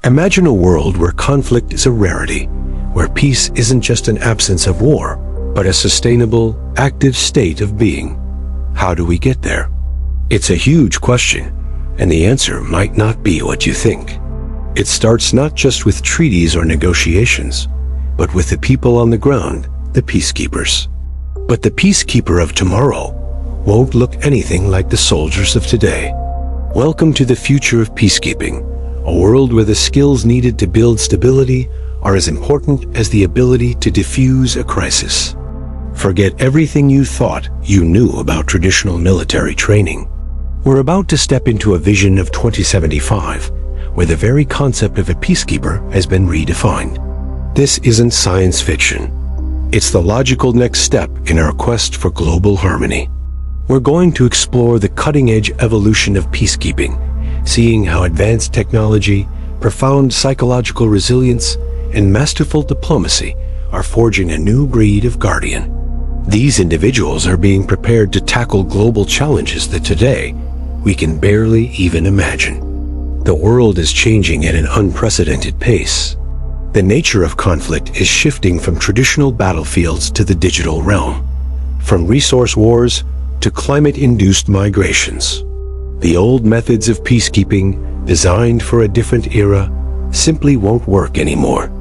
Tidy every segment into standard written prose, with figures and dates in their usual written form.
Imagine a world where conflict is a rarity, where peace isn't just an absence of war, but a sustainable, active state of being. How do we get there? It's a huge question, and the answer might not be what you think. It starts not just with treaties or negotiations, but with the people on the ground, the peacekeepers. But the peacekeeper of tomorrow won't look anything like the soldiers of today. Welcome to the future of peacekeeping, a world where the skills needed to build stability are as important as the ability to defuse a crisis. Forget everything you thought you knew about traditional military training. We're about to step into a vision of 2075, where the very concept of a peacekeeper has been redefined. This isn't science fiction. It's the logical next step in our quest for global harmony. We're going to explore the cutting-edge evolution of peacekeeping, seeing how advanced technology, profound psychological resilience, and masterful diplomacy are forging a new breed of guardian. These individuals are being prepared to tackle global challenges that today we can barely even imagine. The world is changing at an unprecedented pace. The nature of conflict is shifting from traditional battlefields to the digital realm, from resource wars to climate-induced migrations. The old methods of peacekeeping, designed for a different era, simply won't work anymore.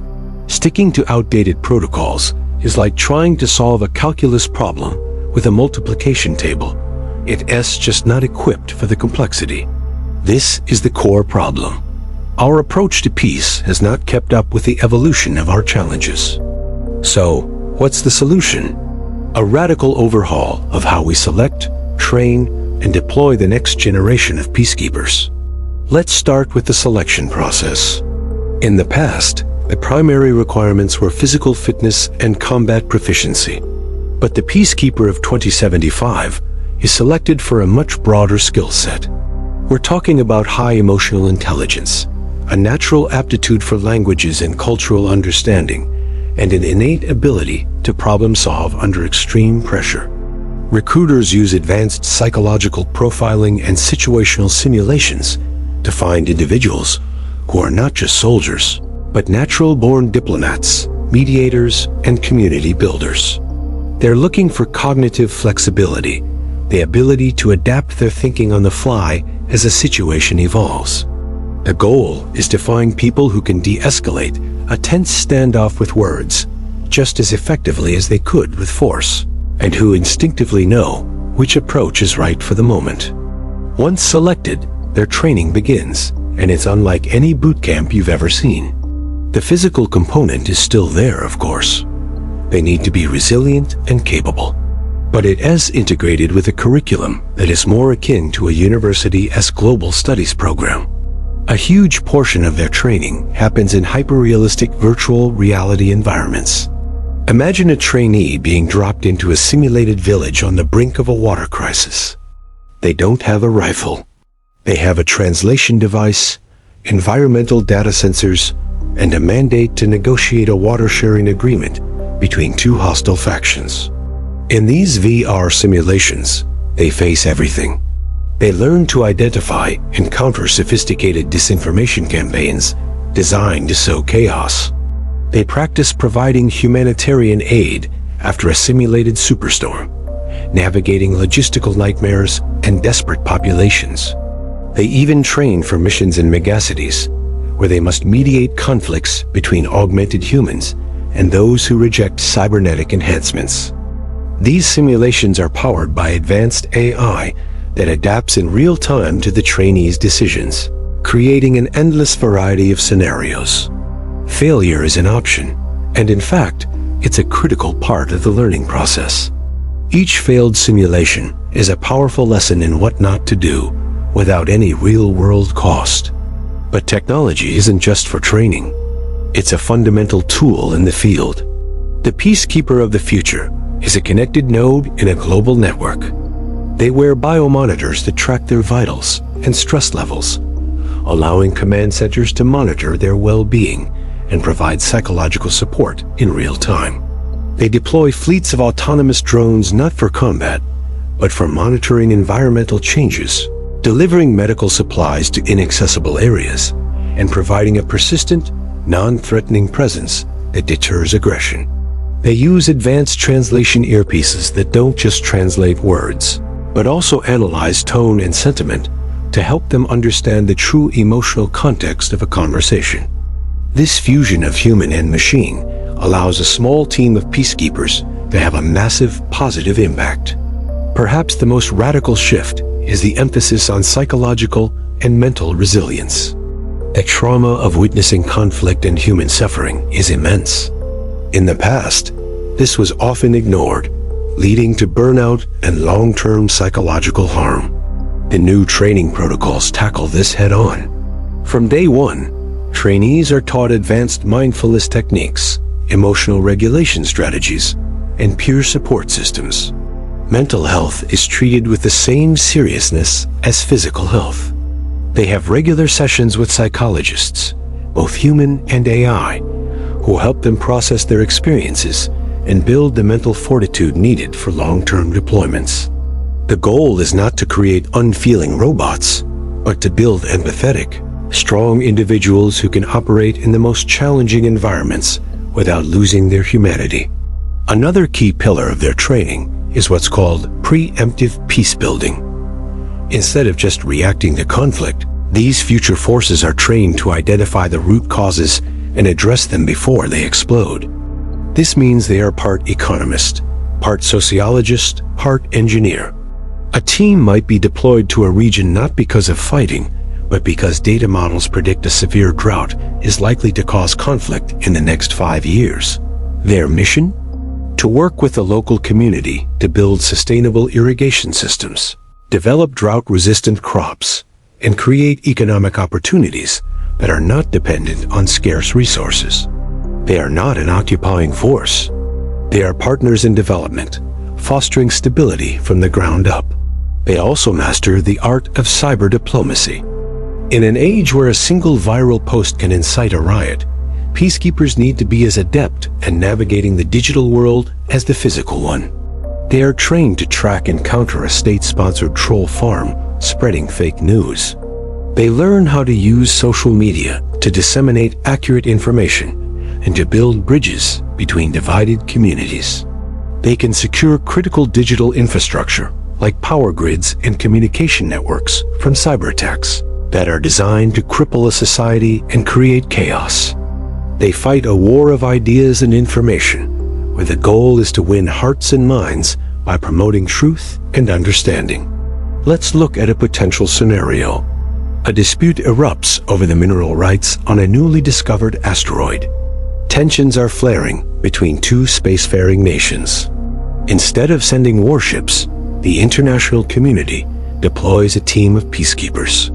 Sticking to outdated protocols is like trying to solve a calculus problem with a multiplication table. It's just not equipped for the complexity. This is the core problem. Our approach to peace has not kept up with the evolution of our challenges. So, what's the solution? A radical overhaul of how we select, train, and deploy the next generation of peacekeepers. Let's start with the selection process. In the past, the primary requirements were physical fitness and combat proficiency. But the peacekeeper of 2075 is selected for a much broader skill set. We're talking about high emotional intelligence, a natural aptitude for languages and cultural understanding, and an innate ability to problem solve under extreme pressure. Recruiters use advanced psychological profiling and situational simulations to find individuals who are not just soldiers, but natural-born diplomats, mediators, and community builders. They're looking for cognitive flexibility, the ability to adapt their thinking on the fly as a situation evolves. The goal is to find people who can de-escalate a tense standoff with words just as effectively as they could with force, and who instinctively know which approach is right for the moment. Once selected, their training begins, and it's unlike any boot camp you've ever seen. The physical component is still there, of course. They need to be resilient and capable, but it is integrated with a curriculum that is more akin to a university's global studies program. A huge portion of their training happens in hyper-realistic virtual reality environments. Imagine a trainee being dropped into a simulated village on the brink of a water crisis. They don't have a rifle. They have a translation device, environmental data sensors, and a mandate to negotiate a water-sharing agreement between two hostile factions. In these VR simulations, they face everything. They learn to identify and counter sophisticated disinformation campaigns designed to sow chaos. They practice providing humanitarian aid after a simulated superstorm, navigating logistical nightmares and desperate populations. They even train for missions in megacities, where they must mediate conflicts between augmented humans and those who reject cybernetic enhancements. These simulations are powered by advanced AI that adapts in real time to the trainees' decisions, creating an endless variety of scenarios. Failure is an option, and in fact, it's a critical part of the learning process. Each failed simulation is a powerful lesson in what not to do without any real-world cost. But technology isn't just for training. It's a fundamental tool in the field. The peacekeeper of the future is a connected node in a global network. They wear biomonitors that track their vitals and stress levels, allowing command centers to monitor their well-being and provide psychological support in real time. They deploy fleets of autonomous drones not for combat, but for monitoring environmental changes, delivering medical supplies to inaccessible areas, and providing a persistent, non-threatening presence that deters aggression. They use advanced translation earpieces that don't just translate words, but also analyze tone and sentiment to help them understand the true emotional context of a conversation. This fusion of human and machine allows a small team of peacekeepers to have a massive positive impact. Perhaps the most radical shift is the emphasis on psychological and mental resilience. The trauma of witnessing conflict and human suffering is immense. In the past, this was often ignored, leading to burnout and long-term psychological harm. The new training protocols tackle this head-on. From day one, trainees are taught advanced mindfulness techniques, emotional regulation strategies, and peer support systems. Mental health is treated with the same seriousness as physical health. They have regular sessions with psychologists, both human and AI, who help them process their experiences and build the mental fortitude needed for long-term deployments. The goal is not to create unfeeling robots, but to build empathetic, strong individuals who can operate in the most challenging environments without losing their humanity. Another key pillar of their training is what's called preemptive peace building. Instead of just reacting to conflict, these future forces are trained to identify the root causes and address them before they explode. This means they are part economist, part sociologist, part engineer. A team might be deployed to a region not because of fighting, but because data models predict a severe drought is likely to cause conflict in the next 5 years. Their mission? To work with the local community to build sustainable irrigation systems, develop drought-resistant crops, and create economic opportunities that are not dependent on scarce resources. They are not an occupying force. They are partners in development, fostering stability from the ground up. They also master the art of cyber diplomacy. In an age where a single viral post can incite a riot, peacekeepers need to be as adept at navigating the digital world as the physical one. They are trained to track and counter a state-sponsored troll farm spreading fake news. They learn how to use social media to disseminate accurate information and to build bridges between divided communities. They can secure critical digital infrastructure like power grids and communication networks from cyber attacks that are designed to cripple a society and create chaos. They fight a war of ideas and information, where the goal is to win hearts and minds by promoting truth and understanding. Let's look at a potential scenario. A dispute erupts over the mineral rights on a newly discovered asteroid. Tensions are flaring between two spacefaring nations. Instead of sending warships, the international community deploys a team of peacekeepers.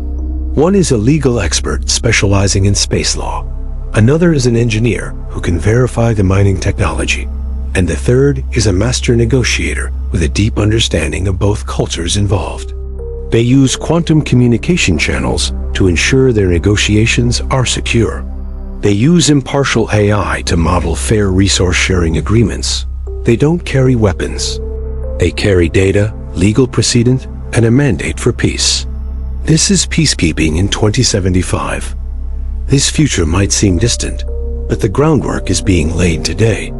One is a legal expert specializing in space law. Another is an engineer who can verify the mining technology. And the third is a master negotiator with a deep understanding of both cultures involved. They use quantum communication channels to ensure their negotiations are secure. They use impartial AI to model fair resource sharing agreements. They don't carry weapons. They carry data, legal precedent, and a mandate for peace. This is peacekeeping in 2075. This future might seem distant, but the groundwork is being laid today.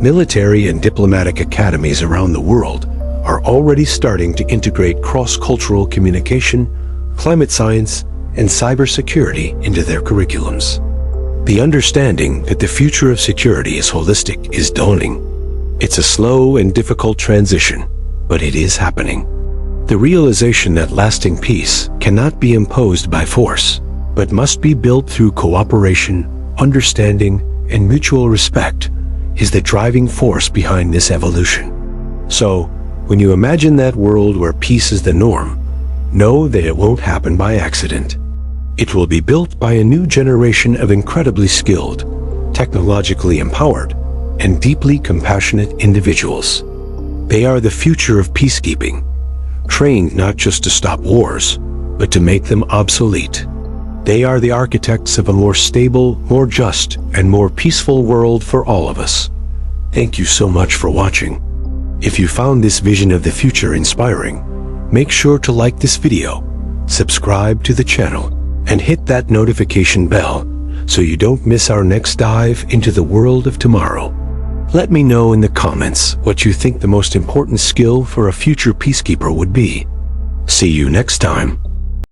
Military and diplomatic academies around the world are already starting to integrate cross-cultural communication, climate science, and cybersecurity into their curriculums. The understanding that the future of security is holistic is dawning. It's a slow and difficult transition, but it is happening. The realization that lasting peace cannot be imposed by force, but must be built through cooperation, understanding, and mutual respect is the driving force behind this evolution. So, when you imagine that world where peace is the norm, know that it won't happen by accident. It will be built by a new generation of incredibly skilled, technologically empowered, and deeply compassionate individuals. They are the future of peacekeeping, trained not just to stop wars, but to make them obsolete. They are the architects of a more stable, more just, and more peaceful world for all of us. Thank you so much for watching. If you found this vision of the future inspiring, make sure to like this video, subscribe to the channel, and hit that notification bell so you don't miss our next dive into the world of tomorrow. Let me know in the comments what you think the most important skill for a future peacekeeper would be. See you next time.